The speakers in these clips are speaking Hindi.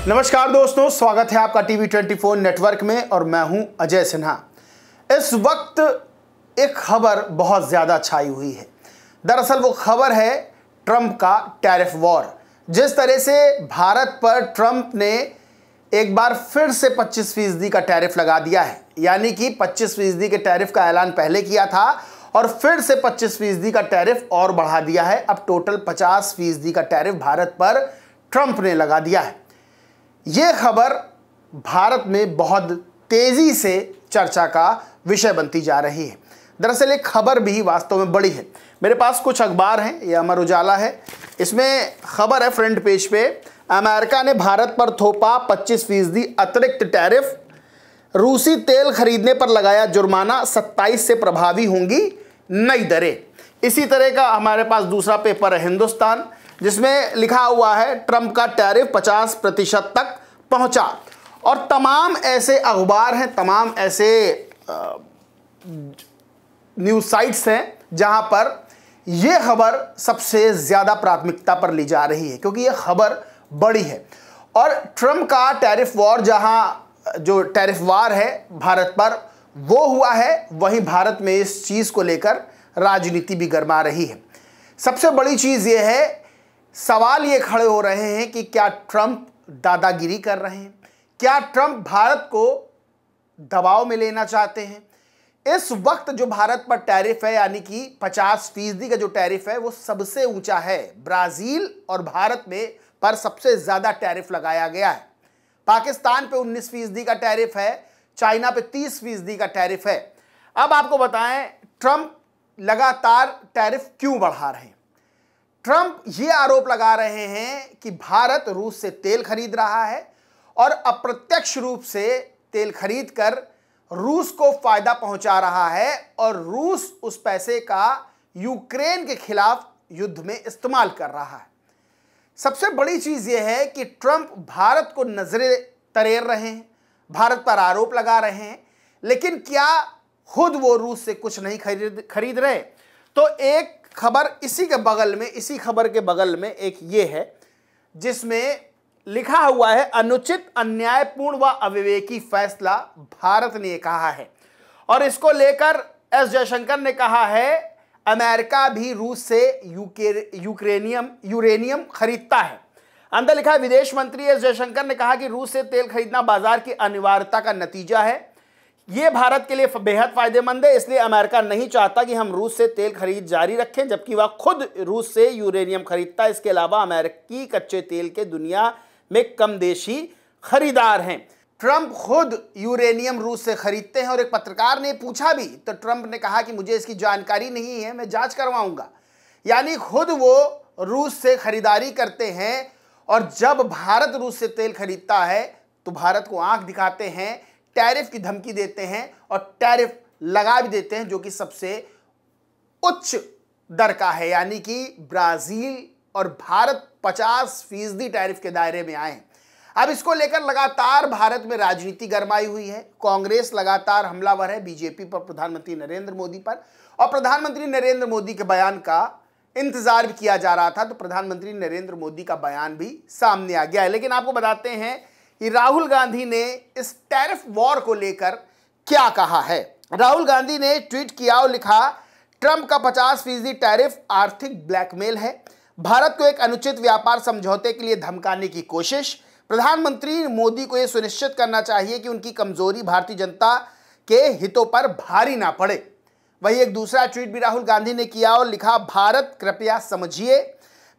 नमस्कार दोस्तों, स्वागत है आपका टीवी 24 नेटवर्क में और मैं हूं अजय सिन्हा। इस वक्त एक खबर बहुत ज़्यादा छाई हुई है। दरअसल वो खबर है ट्रंप का टैरिफ वॉर। जिस तरह से भारत पर ट्रंप ने एक बार फिर से 25% का टैरिफ लगा दिया है, यानी कि 25% के टैरिफ का ऐलान पहले किया था और फिर से 25% का टैरिफ और बढ़ा दिया है। अब टोटल 50% का टैरिफ भारत पर ट्रंप ने लगा दिया है। यह खबर भारत में बहुत तेजी से चर्चा का विषय बनती जा रही है। दरअसल एक खबर भी वास्तव में बड़ी है। मेरे पास कुछ अखबार हैं, यह अमर उजाला है। इसमें खबर है फ्रंट पेज पे, अमेरिका ने भारत पर थोपा 25% अतिरिक्त टैरिफ, रूसी तेल खरीदने पर लगाया जुर्माना, 27 से प्रभावी होंगी नई दरें। इसी तरह का हमारे पास दूसरा पेपर है हिंदुस्तान, जिसमें लिखा हुआ है ट्रंप का टैरिफ 50% तक पहुंचा। और तमाम ऐसे अखबार हैं, तमाम ऐसे न्यूज़ साइट्स हैं जहां पर यह खबर सबसे ज़्यादा प्राथमिकता पर ली जा रही है, क्योंकि यह खबर बड़ी है। और ट्रंप का टैरिफ वॉर, जहां जो टैरिफ वार है भारत पर वो हुआ है, वहीं भारत में इस चीज़ को लेकर राजनीति भी गरमा रही है। सबसे बड़ी चीज़ यह है, सवाल ये खड़े हो रहे हैं कि क्या ट्रंप दादागिरी कर रहे हैं, क्या ट्रंप भारत को दबाव में लेना चाहते हैं। इस वक्त जो भारत पर टैरिफ है, यानी कि 50% का जो टैरिफ है, वो सबसे ऊंचा है। ब्राजील और भारत में पर सबसे ज़्यादा टैरिफ लगाया गया है। पाकिस्तान पे 19% का टैरिफ है, चाइना पे 30% का टैरिफ है। अब आपको बताएं ट्रंप लगातार टैरिफ क्यों बढ़ा रहे हैं। ट्रंप ये आरोप लगा रहे हैं कि भारत रूस से तेल खरीद रहा है और अप्रत्यक्ष रूप से तेल खरीद कर रूस को फायदा पहुंचा रहा है और रूस उस पैसे का यूक्रेन के खिलाफ युद्ध में इस्तेमाल कर रहा है। सबसे बड़ी चीज यह है कि ट्रंप भारत को नजरे तरेर रहे हैं, भारत पर आरोप लगा रहे हैं, लेकिन क्या खुद वो रूस से कुछ नहीं खरीद रहे। तो एक खबर इसी खबर के बगल में एक ये है, जिसमें लिखा हुआ है अनुचित, अन्यायपूर्ण व अविवेकी फैसला, भारत ने कहा है। और इसको लेकर एस जयशंकर ने कहा है अमेरिका भी रूस से यूरेनियम खरीदता है। अंदर लिखा है विदेश मंत्री एस जयशंकर ने कहा कि रूस से तेल खरीदना बाजार की अनिवार्यता का नतीजा है। यह भारत के लिए बेहद फायदेमंद है, इसलिए अमेरिका नहीं चाहता कि हम रूस से तेल खरीद जारी रखें, जबकि वह खुद रूस से यूरेनियम खरीदता है। इसके अलावा अमेरिकी कच्चे तेल के दुनिया में कम देशी खरीदार हैं। ट्रंप खुद यूरेनियम रूस से खरीदते हैं और एक पत्रकार ने पूछा भी तो ट्रंप ने कहा कि मुझे इसकी जानकारी नहीं है, मैं जांच करवाऊंगा। यानी खुद वो रूस से खरीदारी करते हैं और जब भारत रूस से तेल खरीदता है तो भारत को आंख दिखाते हैं, टैरिफ की धमकी देते हैं और टैरिफ लगा भी देते हैं, जो कि सबसे उच्च दर का है। यानी कि ब्राजील और भारत 50% टैरिफ के दायरे में आए। अब इसको लेकर लगातार भारत में राजनीति गरमाई हुई है। कांग्रेस लगातार हमलावर है बीजेपी पर, प्रधानमंत्री नरेंद्र मोदी पर, और प्रधानमंत्री नरेंद्र मोदी के बयान का इंतजार भी किया जा रहा था। तो प्रधानमंत्री नरेंद्र मोदी का बयान भी सामने आ गया है। लेकिन आपको बताते हैं कि राहुल गांधी ने इस टैरिफ वॉर को लेकर क्या कहा है। राहुल गांधी ने ट्वीट किया और लिखा, ट्रंप का 50% टैरिफ आर्थिक ब्लैकमेल है, भारत को एक अनुचित व्यापार समझौते के लिए धमकाने की कोशिश। प्रधानमंत्री मोदी को यह सुनिश्चित करना चाहिए कि उनकी कमजोरी भारतीय जनता के हितों पर भारी ना पड़े। वही एक दूसरा ट्वीट भी राहुल गांधी ने किया और लिखा, भारत कृपया समझिए,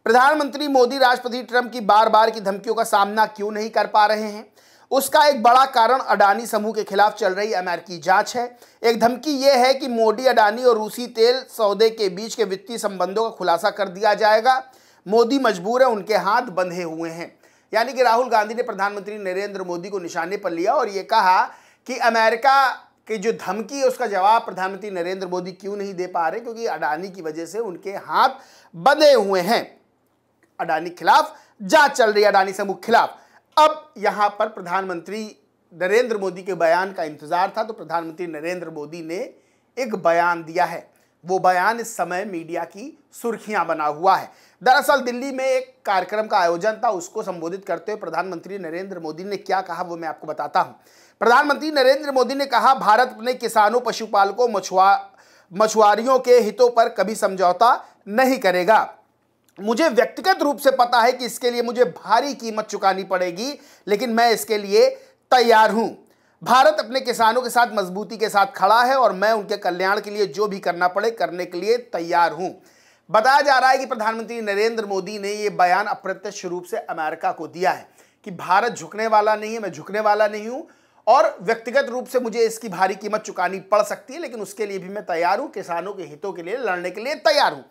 प्रधानमंत्री मोदी राष्ट्रपति ट्रंप की बार बार की धमकियों का सामना क्यों नहीं कर पा रहे हैं। उसका एक बड़ा कारण अडानी समूह के खिलाफ चल रही अमेरिकी जांच है। एक धमकी यह है कि मोदी, अडानी और रूसी तेल सौदे के बीच के वित्तीय संबंधों का खुलासा कर दिया जाएगा। मोदी मजबूर है, उनके हाथ बंधे हुए हैं। यानी कि राहुल गांधी ने प्रधानमंत्री नरेंद्र मोदी को निशाने पर लिया और ये कहा कि अमेरिका की जो धमकी है उसका जवाब प्रधानमंत्री नरेंद्र मोदी क्यों नहीं दे पा रहे, क्योंकि अडानी की वजह से उनके हाथ बंधे हुए हैं। अडानी खिलाफ जांच चल रही है, अडानी समूह खिलाफ। अब यहां पर प्रधानमंत्री नरेंद्र मोदी के बयान का इंतजार था, तो प्रधानमंत्री नरेंद्र मोदी ने एक बयान दिया है। वो बयान इस समय मीडिया की सुर्खियां बना हुआ है। दरअसल दिल्ली में एक कार्यक्रम का आयोजन था, उसको संबोधित करते हुए प्रधानमंत्री नरेंद्र मोदी ने क्या कहा वो मैं आपको बताता हूं। प्रधानमंत्री नरेंद्र मोदी ने कहा, भारत अपने किसानों, पशुपालकों, मछुआरियों के हितों पर कभी समझौता नहीं करेगा। मुझे व्यक्तिगत रूप से पता है कि इसके लिए मुझे भारी कीमत चुकानी पड़ेगी, लेकिन मैं इसके लिए तैयार हूं। भारत अपने किसानों के साथ मजबूती के साथ खड़ा है और मैं उनके कल्याण के लिए जो भी करना पड़े करने के लिए तैयार हूं। बताया जा रहा है कि प्रधानमंत्री नरेंद्र मोदी ने यह बयान अप्रत्यक्ष रूप से अमेरिका को दिया है कि भारत झुकने वाला नहीं है, मैं झुकने वाला नहीं हूं और व्यक्तिगत रूप से मुझे इसकी भारी कीमत चुकानी पड़ सकती है, लेकिन उसके लिए भी मैं तैयार हूं, किसानों के हितों के लिए लड़ने के लिए तैयार हूं।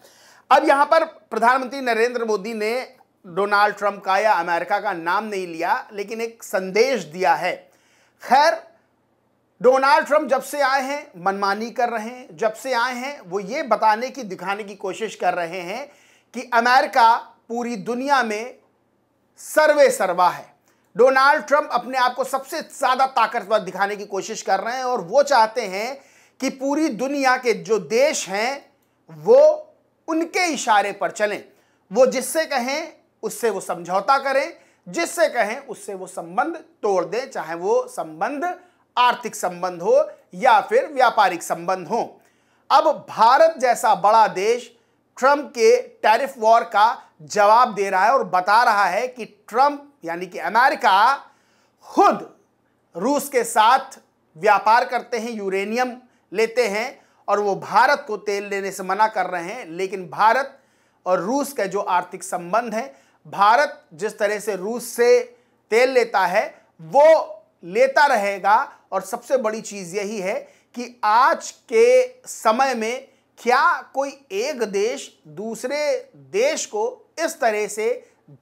अब यहां पर प्रधानमंत्री नरेंद्र मोदी ने डोनाल्ड ट्रंप का या अमेरिका का नाम नहीं लिया, लेकिन एक संदेश दिया है। खैर, डोनाल्ड ट्रंप जब से आए हैं मनमानी कर रहे हैं, जब से आए हैं वो ये बताने की, दिखाने की कोशिश कर रहे हैं कि अमेरिका पूरी दुनिया में सर्वे सर्वा है। डोनाल्ड ट्रंप अपने आप को सबसे ज्यादा ताकतवर दिखाने की कोशिश कर रहे हैं और वो चाहते हैं कि पूरी दुनिया के जो देश हैं वो उनके इशारे पर चलें। वो जिससे कहें उससे वो समझौता करें, जिससे कहें उससे वो संबंध तोड़ दें, चाहे वो संबंध आर्थिक संबंध हो या फिर व्यापारिक संबंध हो। अब भारत जैसा बड़ा देश ट्रंप के टैरिफ वॉर का जवाब दे रहा है और बता रहा है कि ट्रंप यानी कि अमेरिका खुद रूस के साथ व्यापार करते हैं, यूरेनियम लेते हैं और वो भारत को तेल लेने से मना कर रहे हैं। लेकिन भारत और रूस के जो आर्थिक संबंध है, भारत जिस तरह से रूस से तेल लेता है वो लेता रहेगा। और सबसे बड़ी चीज यही है कि आज के समय में क्या कोई एक देश दूसरे देश को इस तरह से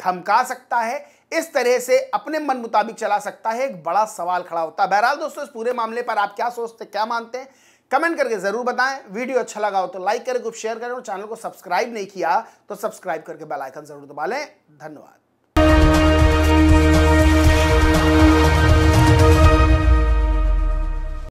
धमका सकता है, इस तरह से अपने मन मुताबिक चला सकता है, एक बड़ा सवाल खड़ा होता है। बहरहाल दोस्तों, इस पूरे मामले पर आप क्या सोचते, क्या मानते हैं, कमेंट करके जरूर बताएं। वीडियो अच्छा लगा हो तो लाइक करें, ग्रुप शेयर करें और चैनल को सब्सक्राइब नहीं किया तो सब्सक्राइब करके बेल आइकन जरूर दबा लें। धन्यवाद।